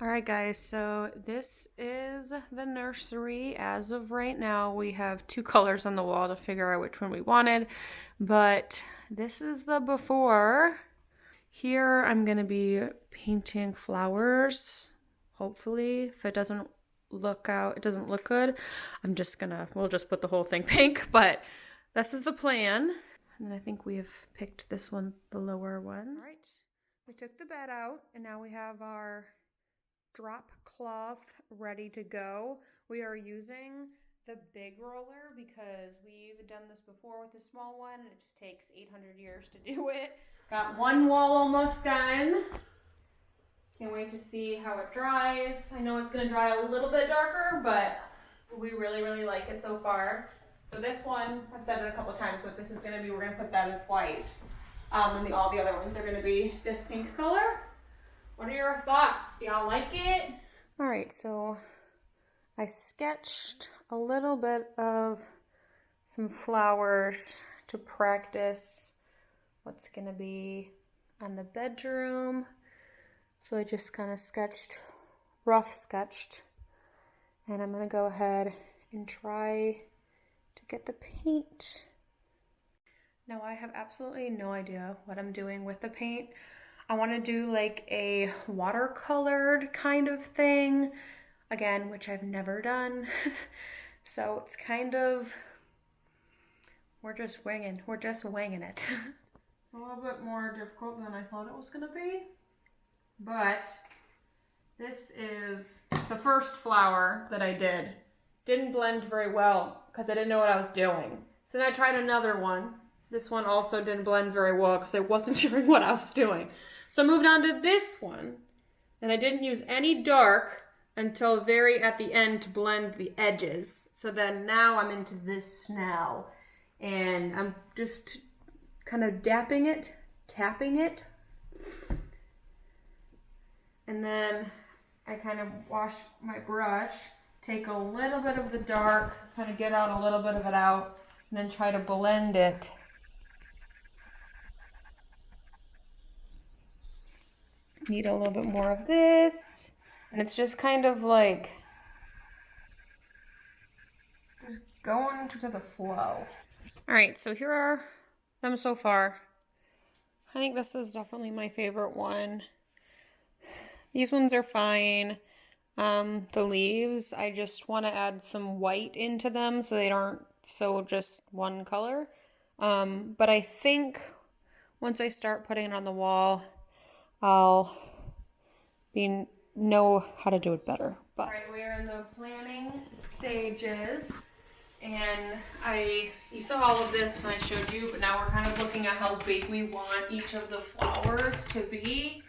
Alright guys, so this is the nursery. As of right now, we have two colors on the wall to figure out which one we wanted, but this is the before. Here I'm going to be painting flowers, hopefully. If it doesn't look good, we'll just put the whole thing pink, but this is the plan. And then I think we've picked this one, the lower one. Alright, we took the bed out, and now we have our drop cloth ready to go. We are using the big roller because we've done this before with the small one and it just takes 800 years to do it. Got one wall almost done. Can't wait to see how it dries. I know it's going to dry a little bit darker, but we really like it so far. So this one, I've said it a couple of times, what this is going to be, we're going to put that as white. And all the other ones are going to be this pink color. What are your thoughts? Do y'all like it? All right, so I sketched a little bit of some flowers to practice what's gonna be on the bedroom. So I just kind of rough sketched, and I'm gonna go ahead and try to get the paint. Now I have absolutely no idea what I'm doing with the paint. I want to do like a watercolored kind of thing, again, which I've never done. So it's kind of, we're just winging it. A little bit more difficult than I thought it was going to be. But this is the first flower that I did. Didn't blend very well because I didn't know what I was doing. So then I tried another one. This one also didn't blend very well because I wasn't sure what I was doing. So I moved on to this one, and I didn't use any dark until very at the end to blend the edges. So then now I'm into this now, and I'm just kind of tapping it, and then I kind of wash my brush, take a little bit of the dark, kind of get out a little bit of it out, and then try to blend it. Need a little bit more of this, and it's just kind of like just going to the flow. All right, so here are them so far. I think this is definitely my favorite one. These ones are fine. The leaves, I just want to add some white into them so they aren't so just one color. But I think once I start putting it on the wall, I'll know how to do it better. But. All right, we are in the planning stages, and you saw all of this and I showed you, but now we're kind of looking at how big we want each of the flowers to be.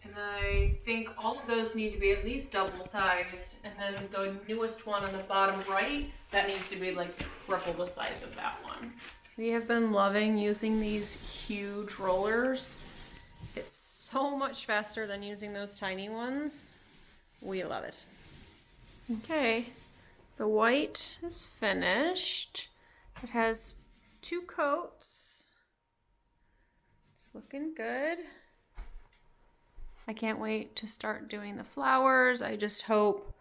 And I think all of those need to be at least double sized, and then the newest one on the bottom right, that needs to be like triple the size of that one. We have been loving using these huge rollers. It's so much faster than using those tiny ones. We love it. Okay, the white is finished. It has 2 coats. It's looking good. I can't wait to start doing the flowers. I just hope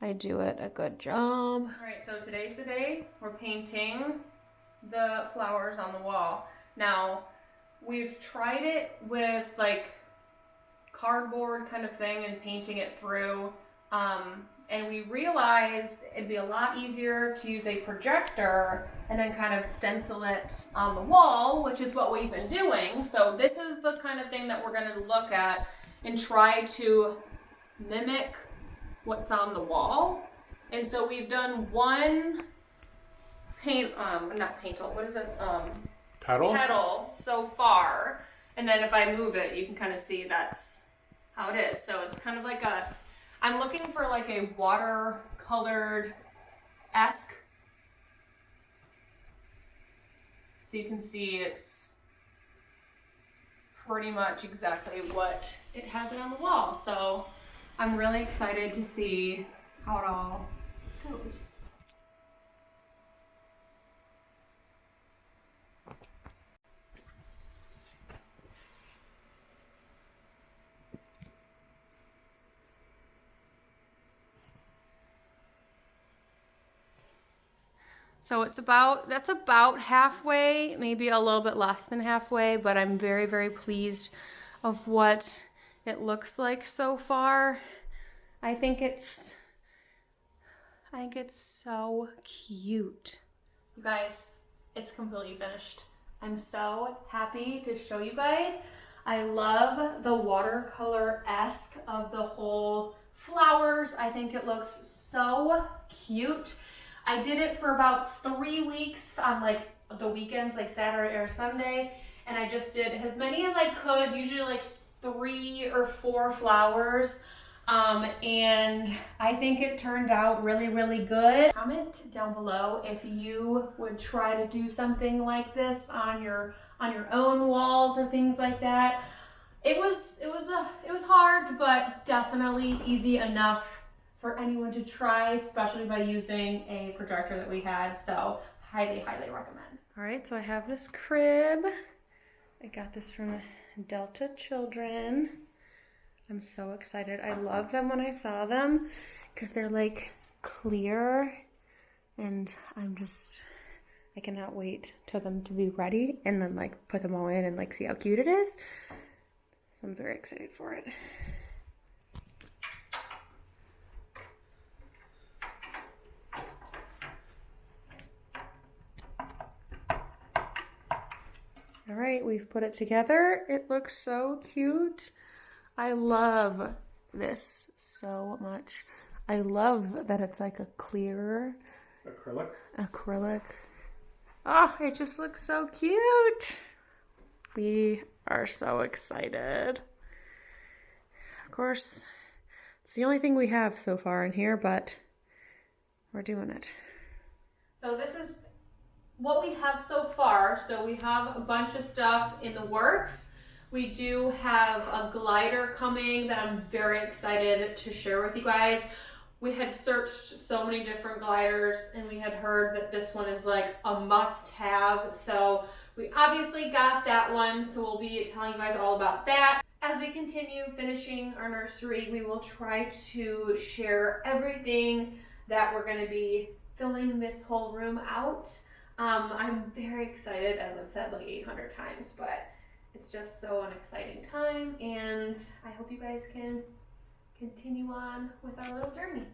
I do it a good job. All right, so today's the day. We're painting the flowers on the wall. Now, we've tried it with like cardboard kind of thing and painting it through, and we realized it'd be a lot easier to use a projector and then kind of stencil it on the wall, which is what we've been doing. So this is the kind of thing that we're going to look at and try to mimic what's on the wall. And so we've done one petal so far, and then if I move it, you can kind of see that's how it is. So it's kind of like I'm looking for like a watercolored-esque, so you can see it's pretty much exactly what it has it on the wall. So I'm really excited to see how it all goes. So that's about halfway, maybe a little bit less than halfway, but I'm very, very pleased of what it looks like so far. I think it's so cute. You guys, it's completely finished. I'm so happy to show you guys. I love the watercolor-esque of the whole flowers. I think it looks so cute. I did it for about 3 weeks on like the weekends, like Saturday or Sunday, and I just did as many as I could, usually like 3 or 4 flowers, and I think it turned out really, really good. Comment down below if you would try to do something like this on your own walls or things like that. It was hard, but definitely easy enough for anyone to try, especially by using a projector that we had. So highly, highly recommend. All right, so I have this crib. I got this from Delta Children. I'm so excited. I love them when I saw them because they're like clear, and I cannot wait for them to be ready and then like put them all in and like see how cute it is. So I'm very excited for it. All right, we've put it together. It looks so cute. I love this so much. I love that it's like a clear acrylic. Oh, it just looks so cute. We are so excited. Of course, it's the only thing we have so far in here, but we're doing it. So this is what we have so far. So we have a bunch of stuff in the works. We do have a glider coming that I'm very excited to share with you guys. We had searched so many different gliders and we had heard that this one is like a must-have. So we obviously got that one, so we'll be telling you guys all about that. As we continue finishing our nursery, we will try to share everything that we're going to be filling this whole room out. I'm very excited, as I've said like 800 times, but it's just so an exciting time, and I hope you guys can continue on with our little journey.